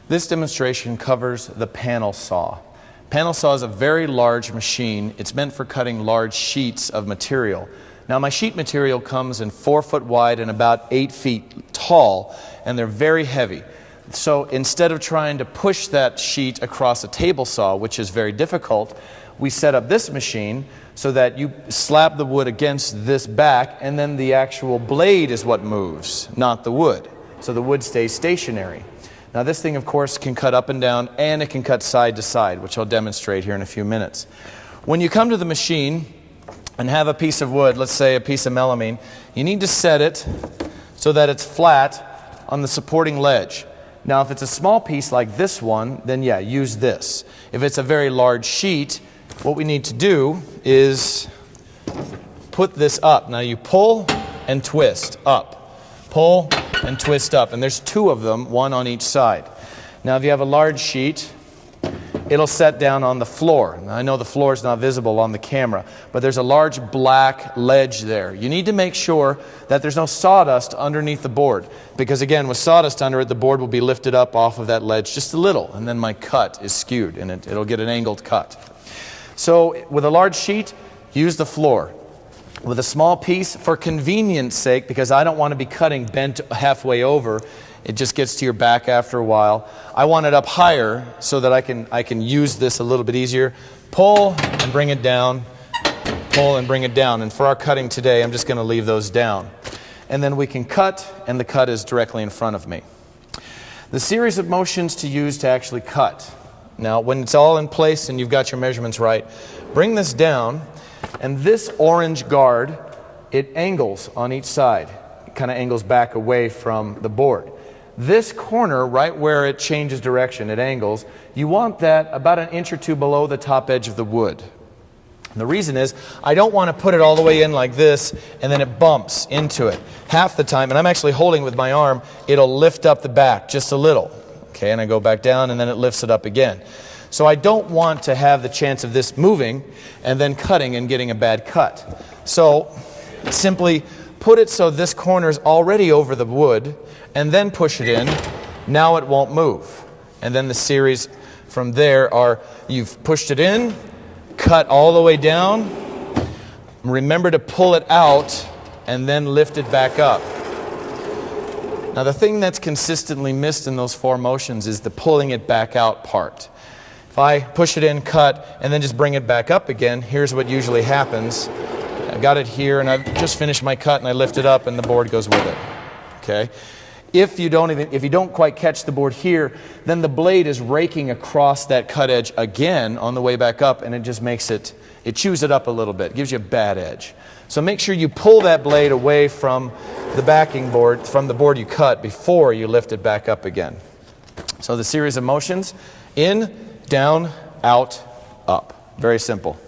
This demonstration covers the panel saw. Panel saw is a very large machine. It's meant for cutting large sheets of material. Now my sheet material comes in 4 foot wide and about 8 feet tall, and they're very heavy. So instead of trying to push that sheet across a table saw, which is very difficult, we set up this machine so that you slap the wood against this back, and then the actual blade is what moves, not the wood. So the wood stays stationary. Now this thing, of course, can cut up and down, and it can cut side to side, which I'll demonstrate here in a few minutes. When you come to the machine and have a piece of wood, let's say a piece of melamine, you need to set it so that it's flat on the supporting ledge. Now if it's a small piece like this one, then yeah, use this. If it's a very large sheet, what we need to do is put this up. Now you pull and twist up. Pull and twist up. And there's 2 of them, 1 on each side. Now if you have a large sheet, it'll set down on the floor. Now, I know the floor is not visible on the camera, but there's a large black ledge there. You need to make sure that there's no sawdust underneath the board, because again, with sawdust under it, the board will be lifted up off of that ledge just a little, and then my cut is skewed, and it'll get an angled cut. So with a large sheet, use the floor. With a small piece, for convenience sake, because I don't want to be cutting bent halfway over, it just gets to your back after a while. I want it up higher so that I can use this a little bit easier. Pull and bring it down. Pull and bring it down. And for our cutting today, I'm just going to leave those down. And then we can cut, and the cut is directly in front of me. The series of motions to use to actually cut. Now, when it's all in place and you've got your measurements right, bring this down, and this orange guard, it angles on each side. It kind of angles back away from the board. This corner, right where it changes direction, it angles, you want that about 1 inch or 2 below the top edge of the wood. And the reason is, I don't want to put it all the way in like this, and then it bumps into it. Half the time, and I'm actually holding with my arm, it'll lift up the back just a little. Okay, and I go back down, and then it lifts it up again. So I don't want to have the chance of this moving, and then cutting and getting a bad cut. So simply put it so this corner is already over the wood, and then push it in. Now it won't move. And then the series from there are, you've pushed it in, cut all the way down, remember to pull it out, and then lift it back up. Now the thing that's consistently missed in those 4 motions is the pulling it back out part. If I push it in, cut, and then just bring it back up again, here's what usually happens. I've got it here, and I've just finished my cut, and I lift it up, and the board goes with it. Okay? If you don't quite catch the board here, then the blade is raking across that cut edge again on the way back up, and it just makes it chews it up a little bit, gives you a bad edge. So make sure you pull that blade away from the backing board, from the board you cut, before you lift it back up again. So the series of motions: in, down, out, up. Very simple.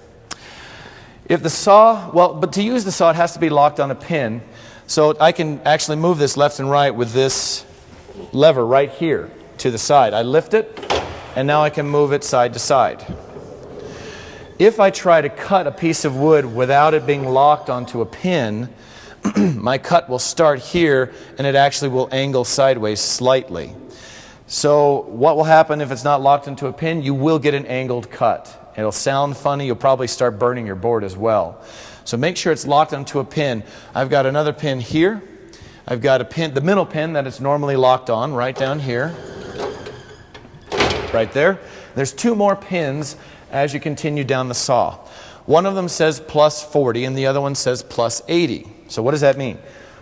If the saw, but to use the saw, it has to be locked on a pin. So I can actually move this left and right with this lever right here to the side. I lift it, and now I can move it side to side. If I try to cut a piece of wood without it being locked onto a pin, my cut will start here, and it actually will angle sideways slightly. So what will happen if it's not locked into a pin? You will get an angled cut. It'll sound funny. You'll probably start burning your board as well. So make sure it's locked onto a pin. I've got another pin here. I've got a pin, the middle pin that it's normally locked on, right down here. Right there. There's 2 more pins as you continue down the saw. One of them says plus 40 and the other one says plus 80. So what does that mean?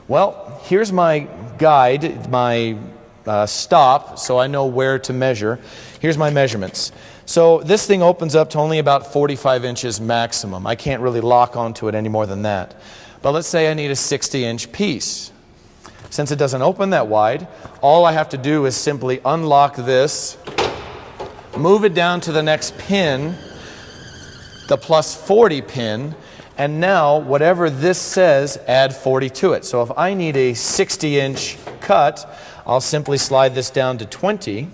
Well, here's my guide, my stop, so I know where to measure. Here's my measurements. So this thing opens up to only about 45 inches maximum. I can't really lock onto it any more than that. But let's say I need a 60-inch piece. Since it doesn't open that wide, all I have to do is simply unlock this, move it down to the next pin, the plus 40 pin, and now whatever this says, add 40 to it. So if I need a 60-inch cut, I'll simply slide this down to 20,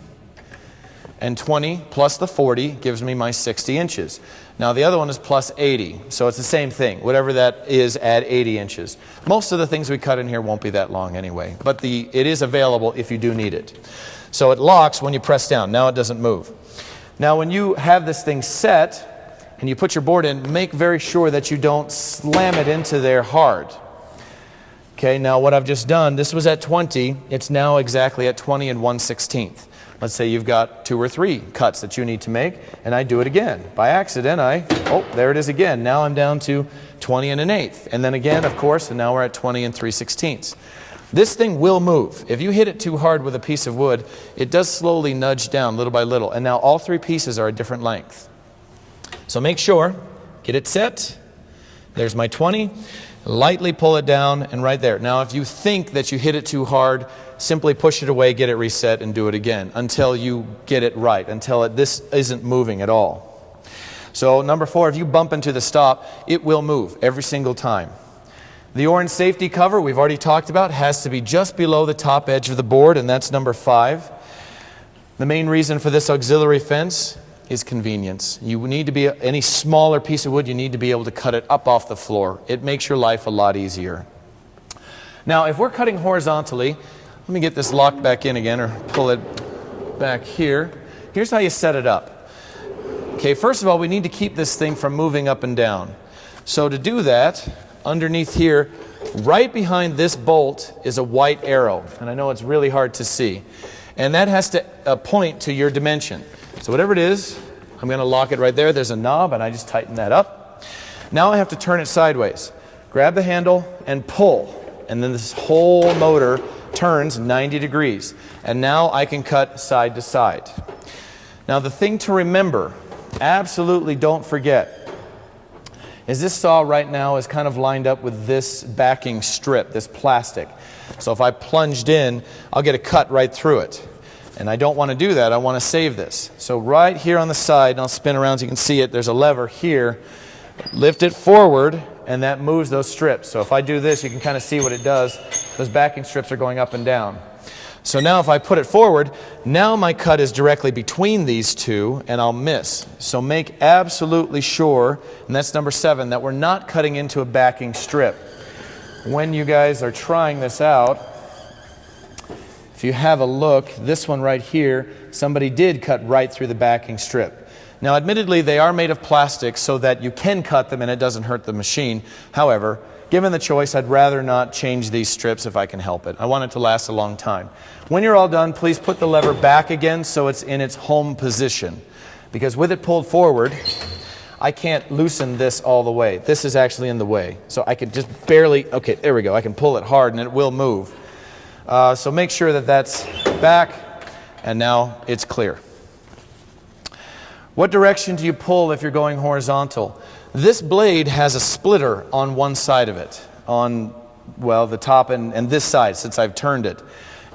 and 20 plus the 40 gives me my 60 inches. Now the other one is plus 80, so it's the same thing. Whatever that is, add 80 inches. Most of the things we cut in here won't be that long anyway, but it is available if you do need it. So it locks when you press down. Now it doesn't move. Now when you have this thing set and you put your board in, make very sure that you don't slam it into there hard. Okay, now what I've just done, this was at 20, it's now exactly at 20 and 1/16. Let's say you've got 2 or 3 cuts that you need to make, and I do it again. By accident, oh, there it is again. Now I'm down to 20 and 1/8. And then again, of course, and now we're at 20 and 3/16. This thing will move. If you hit it too hard with a piece of wood, it does slowly nudge down little by little. And now all 3 pieces are a different length. So make sure, get it set. There's my 20. Lightly pull it down, and right there. Now if you think that you hit it too hard, simply push it away, get it reset, and do it again until you get it right, until this isn't moving at all. So number 4, if you bump into the stop, it will move every single time. The orange safety cover we've already talked about has to be just below the top edge of the board, and that's number 5. The main reason for this auxiliary fence is convenience. You need to be, any smaller piece of wood, you need to be able to cut it up off the floor. It makes your life a lot easier. Now if we're cutting horizontally, let me get this locked back in again, or pull it back here. Here's how you set it up. Okay, first of all, we need to keep this thing from moving up and down. So to do that, underneath here, right behind this bolt is a white arrow, and I know it's really hard to see. And that has to point to your dimension. So whatever it is, I'm going to lock it right there. There's a knob, and I just tighten that up. Now I have to turn it sideways. Grab the handle and pull, and then this whole motor turns 90 degrees. And now I can cut side to side. Now the thing to remember, absolutely don't forget, is this saw right now is kind of lined up with this backing strip, this plastic. So if I plunged in, I'll get a cut right through it. And I don't want to do that. I want to save this. So right here on the side, and I'll spin around so you can see it, there's a lever here. Lift it forward, and that moves those strips. So if I do this, you can kind of see what it does. Those backing strips are going up and down. So now if I put it forward, now my cut is directly between these two, and I'll miss. So make absolutely sure, and that's number 7, that we're not cutting into a backing strip. When you guys are trying this out, if you have a look, this one right here, somebody did cut right through the backing strip. Now admittedly, they are made of plastic so that you can cut them and it doesn't hurt the machine. However, given the choice, I'd rather not change these strips if I can help it. I want it to last a long time. When you're all done, please put the lever back again so it's in its home position. Because with it pulled forward, I can't loosen this all the way. This is actually in the way. So I can just barely, okay, there we go. I can pull it hard and it will move. So make sure that that's back, and now it's clear. What direction do you pull if you're going horizontal? This blade has a splitter on one side of it, on, well, the top and this side, since I've turned it.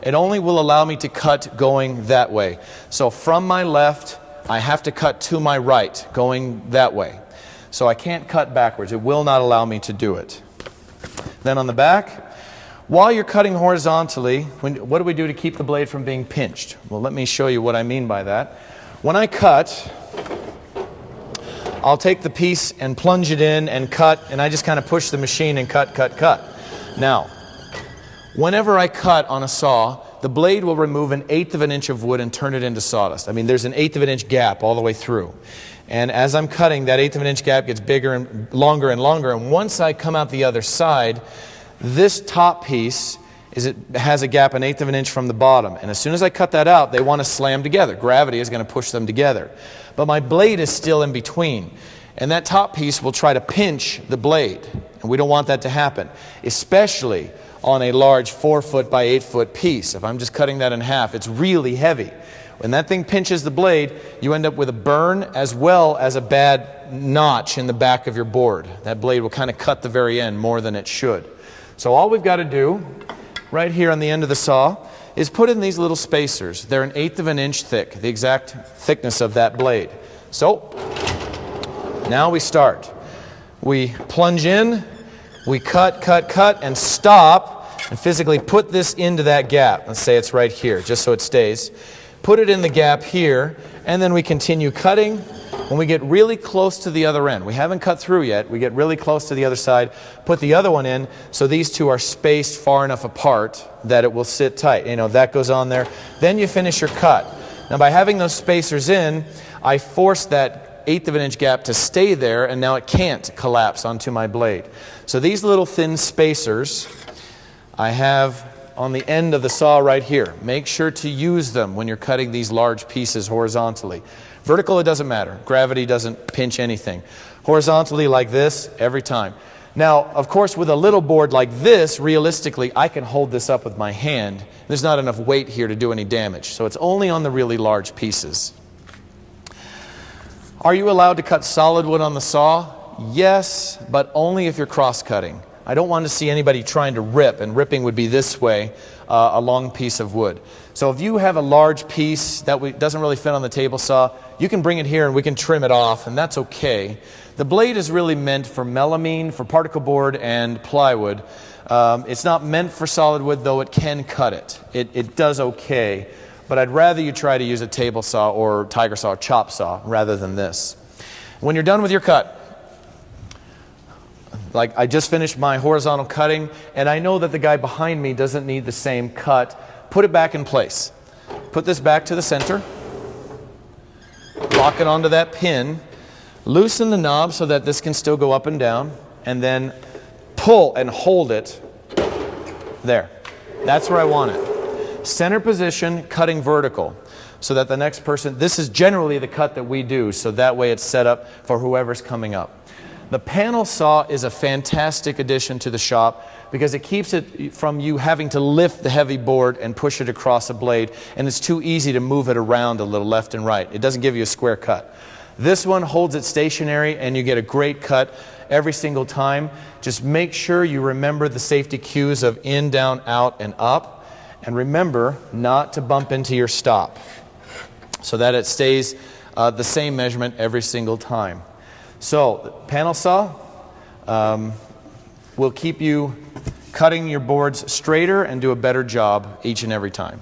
It only will allow me to cut going that way. So from my left, I have to cut to my right, going that way. So I can't cut backwards. It will not allow me to do it. Then on the back, while you're cutting horizontally, what do we do to keep the blade from being pinched? Well, let me show you what I mean by that. When I cut, I'll take the piece and plunge it in and cut, and I just kind of push the machine and cut, cut, cut. Now, whenever I cut on a saw, the blade will remove 1/8 of an inch of wood and turn it into sawdust. I mean, there's 1/8 of an inch gap all the way through. And as I'm cutting, that 1/8 of an inch gap gets bigger and longer, and once I come out the other side, this top piece has a gap 1/8 of an inch from the bottom. And as soon as I cut that out, they want to slam together. Gravity is going to push them together. But my blade is still in between. And that top piece will try to pinch the blade. And we don't want that to happen, especially on a large 4-foot by 8-foot piece. If I'm just cutting that in half, it's really heavy. When that thing pinches the blade, you end up with a burn as well as a bad notch in the back of your board. That blade will kind of cut the very end more than it should. So all we've got to do, right here on the end of the saw, is put in these little spacers. They're 1/8 of an inch thick, the exact thickness of that blade. So, now we start. We plunge in, we cut, cut, cut, and stop, and physically put this into that gap. Let's say it's right here, just so it stays. Put it in the gap here, and then we continue cutting, When we get really close to the other end, we haven't cut through yet, we get really close to the other side, put the other one in so these two are spaced far enough apart that it will sit tight. You know, that goes on there. Then you finish your cut. Now by having those spacers in, I force that 1/8 of an inch gap to stay there, and now it can't collapse onto my blade. So these little thin spacers I have on the end of the saw right here. Make sure to use them when you're cutting these large pieces horizontally. Vertical, it doesn't matter. Gravity doesn't pinch anything. Horizontally like this, every time. Now, of course, with a little board like this, realistically, I can hold this up with my hand. There's not enough weight here to do any damage. So it's only on the really large pieces. Are you allowed to cut solid wood on the saw? Yes, but only if you're cross-cutting. I don't want to see anybody trying to rip, and ripping would be this way, a long piece of wood. So if you have a large piece that doesn't really fit on the table saw, you can bring it here and we can trim it off, and that's okay. The blade is really meant for melamine, for particle board, and plywood. It's not meant for solid wood, though it can cut it. It does okay, but I'd rather you try to use a table saw or tiger saw or chop saw rather than this. When you're done with your cut, like I just finished my horizontal cutting, and I know that the guy behind me doesn't need the same cut. Put it back in place. Put this back to the center. Lock it onto that pin. Loosen the knob so that this can still go up and down, and then pull and hold it there. That's where I want it. Center position, cutting vertical, so that the next person, this is generally the cut that we do, so that way it's set up for whoever's coming up. The panel saw is a fantastic addition to the shop because it keeps it from you having to lift the heavy board and push it across a blade, and it's too easy to move it around a little left and right. It doesn't give you a square cut. This one holds it stationary and you get a great cut every single time. Just make sure you remember the safety cues of in, down, out, and up, and remember not to bump into your stop so that it stays the same measurement every single time. So, the panel saw will keep you cutting your boards straighter and do a better job each and every time.